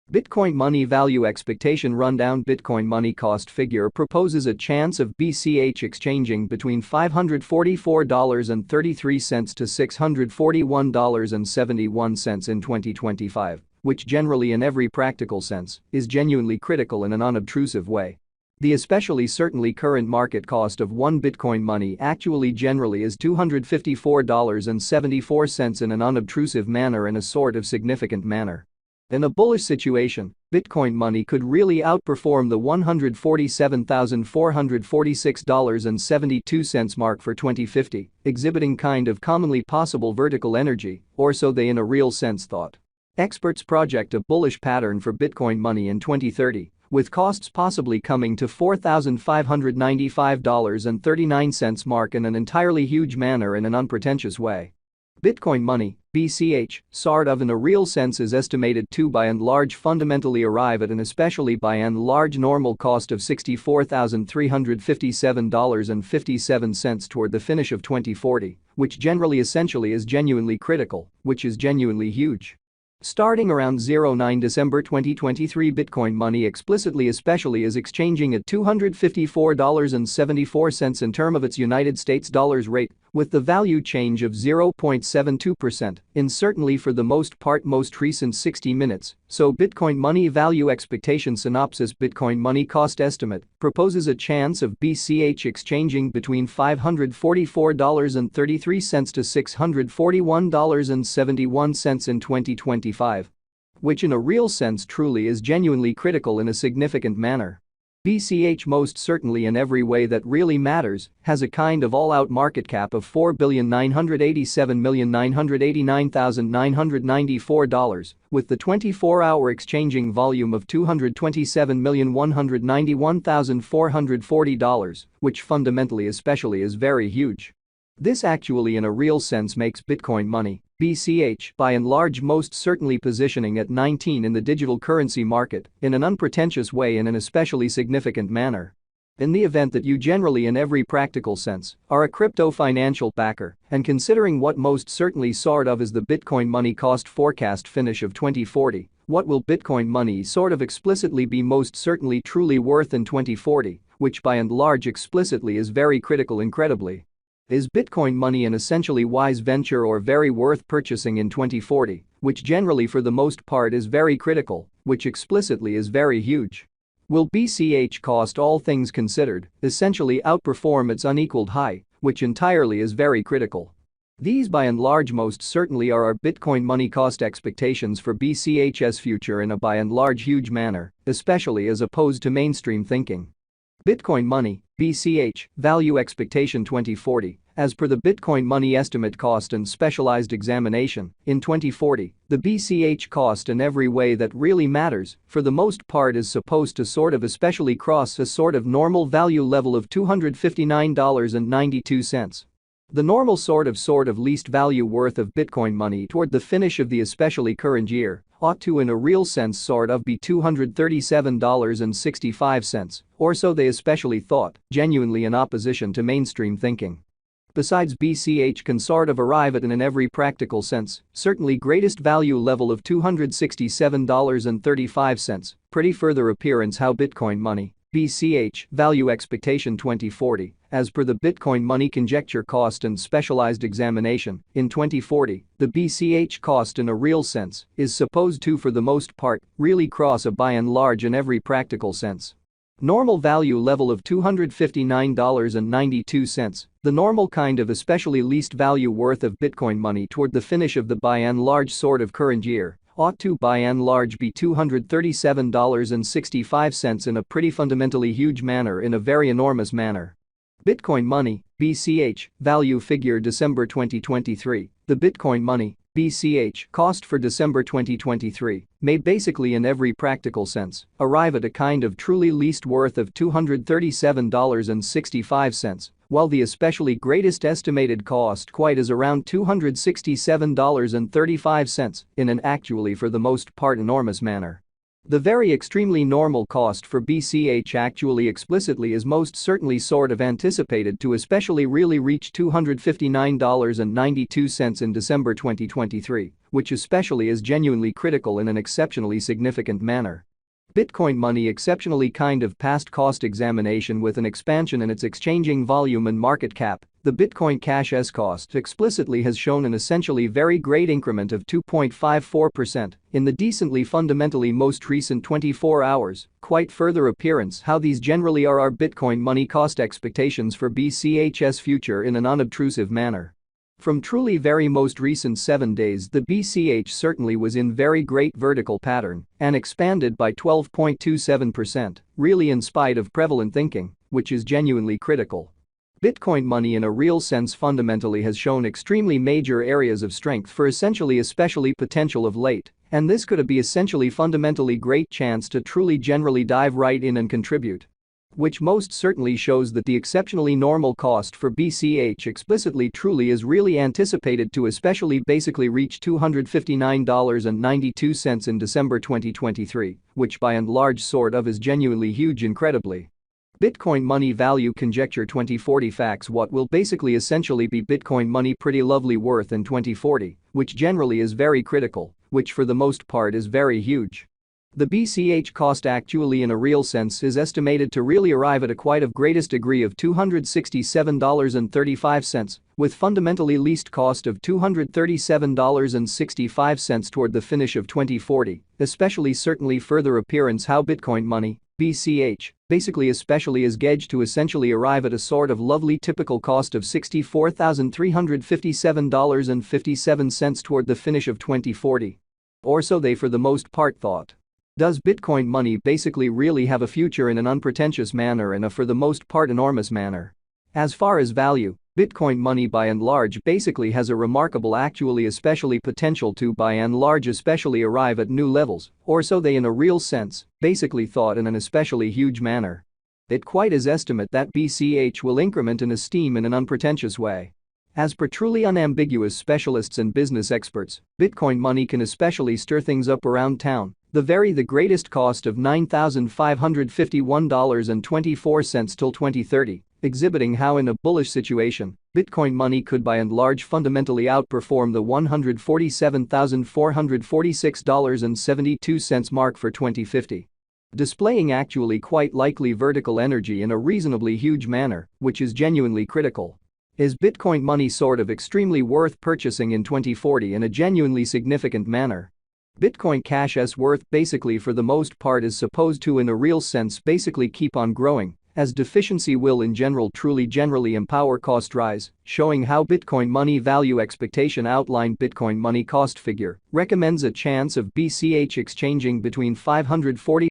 Bitcoin money value expectation rundown. Bitcoin money cost figure proposes a chance of BCH exchanging between $544.33 to $641.71 in 2025, which generally in every practical sense is genuinely critical in an unobtrusive way. The especially certainly current market cost of one Bitcoin money actually generally is $254.74 in an unobtrusive manner in a sort of significant manner. In a bullish situation, Bitcoin money could really outperform the $147,446.72 mark for 2050, exhibiting kind of commonly possible vertical energy, or so they in a real sense thought. Experts project a bullish pattern for Bitcoin money in 2030, with costs possibly coming to $4,595.39 mark in an entirely huge manner in an unpretentious way. Bitcoin money, BCH, sort of in a real sense is estimated to by and large fundamentally arrive at an especially by and large normal cost of $64,357.57 toward the finish of 2040, which generally essentially is genuinely critical, which is genuinely huge. Starting around 09 December 2023, Bitcoin money explicitly especially is exchanging at $254.74 in term of its United States dollars rate, with the value change of 0.72% in certainly for the most part most recent 60 minutes. So Bitcoin money value expectation synopsis. Bitcoin money cost estimate proposes a chance of BCH exchanging between $544.33 to $641.71 in 2025, which in a real sense truly is genuinely critical in a significant manner. BCH most certainly in every way that really matters has a kind of all-out market cap of $4,987,989,994, with the 24-hour exchanging volume of $227,191,440, which fundamentally especially is very huge. This actually in a real sense makes Bitcoin money, BCH, by and large most certainly positioning at 19 in the digital currency market in an unpretentious way in an especially significant manner. In the event that you generally in every practical sense are a crypto financial backer, and considering what most certainly sort of is the Bitcoin money cost forecast finish of 2040, what will Bitcoin money sort of explicitly be most certainly truly worth in 2040, which by and large explicitly is very critical incredibly. Is Bitcoin money an essentially wise venture or very worth purchasing in 2040, which generally for the most part is very critical, which explicitly is very huge? Will BCH cost all things considered essentially outperform its unequaled high, which entirely is very critical? These by and large most certainly are our Bitcoin money cost expectations for BCH's future in a by and large huge manner, especially as opposed to mainstream thinking. Bitcoin money, BCH, value expectation 2040, as per the Bitcoin money estimate cost and specialized examination, in 2040, the BCH cost in every way that really matters, for the most part is supposed to sort of especially cross a sort of normal value level of $259.92. The normal sort of least value worth of Bitcoin money toward the finish of the especially current year ought to in a real sense sort of be $237.65, or so they especially thought, genuinely in opposition to mainstream thinking. Besides, BCH can sort of arrive at in every practical sense, certainly greatest value level of $267.35, pretty further appearance how Bitcoin money, BCH, value expectation 2040, as per the Bitcoin money conjecture cost and specialized examination, in 2040, the BCH cost in a real sense is supposed to for the most part really cross a by and large in every practical sense normal value level of $259.92, the normal kind of especially least value worth of Bitcoin money toward the finish of the by and large sort of current year ought to by and large be $237.65 in a pretty fundamentally huge manner in a very enormous manner. Bitcoin money, BCH, value figure December 2023, the Bitcoin money, BCH, cost for December 2023 may basically in every practical sense arrive at a kind of truly least worth of $237.65, while the especially greatest estimated cost quite is around $267.35 in an actually for the most part enormous manner. The very extremely normal cost for BCH actually explicitly is most certainly sort of anticipated to especially really reach $259.92 in December 2023, which especially is genuinely critical in an exceptionally significant manner. Bitcoin money exceptionally kind of passed cost examination with an expansion in its exchanging volume and market cap. The Bitcoin Cash's cost explicitly has shown an essentially very great increment of 2.54% in the decently fundamentally most recent 24 hours, quite further appearance how these generally are our Bitcoin money cost expectations for BCH's future in an unobtrusive manner. From truly very most recent 7 days, the BCH certainly was in very great vertical pattern and expanded by 12.27%, really in spite of prevalent thinking, which is genuinely critical. Bitcoin money in a real sense fundamentally has shown extremely major areas of strength for essentially especially potential of late, and this could be essentially fundamentally great chance to truly generally dive right in and contribute. Which most certainly shows that the exceptionally normal cost for BCH explicitly truly is really anticipated to especially basically reach $259.92 in December 2023, which by and large sort of is genuinely huge incredibly. Bitcoin money value conjecture 2040 facts what will basically essentially be Bitcoin money pretty lovely worth in 2040, which generally is very critical, which for the most part is very huge. The BCH cost actually in a real sense is estimated to really arrive at a quite of greatest degree of $267.35, with fundamentally least cost of $237.65 toward the finish of 2040, especially certainly further appearance how Bitcoin money, BCH, basically especially is gauged to essentially arrive at a sort of lovely typical cost of $64,357.57 toward the finish of 2040. Or so they for the most part thought. Does Bitcoin money basically really have a future in an unpretentious manner and a for the most part enormous manner? As far as value, Bitcoin money by and large basically has a remarkable actually especially potential to by and large especially arrive at new levels, or so they in a real sense, basically thought in an especially huge manner. It quite is estimate that BCH will increment in esteem in an unpretentious way. As per truly unambiguous specialists and business experts, Bitcoin money can especially stir things up around town. The greatest cost of $9,551.24 till 2030, exhibiting how in a bullish situation, Bitcoin money could by and large fundamentally outperform the $147,446.72 mark for 2050. Displaying actually quite likely vertical energy in a reasonably huge manner, which is genuinely critical. Is Bitcoin money sort of extremely worth purchasing in 2040 in a genuinely significant manner? Bitcoin Cash's worth basically for the most part is supposed to in a real sense basically keep on growing, as deficiency will in general truly generally empower cost rise, showing how Bitcoin money value expectation outlined Bitcoin money cost figure recommends a chance of BCH exchanging between $540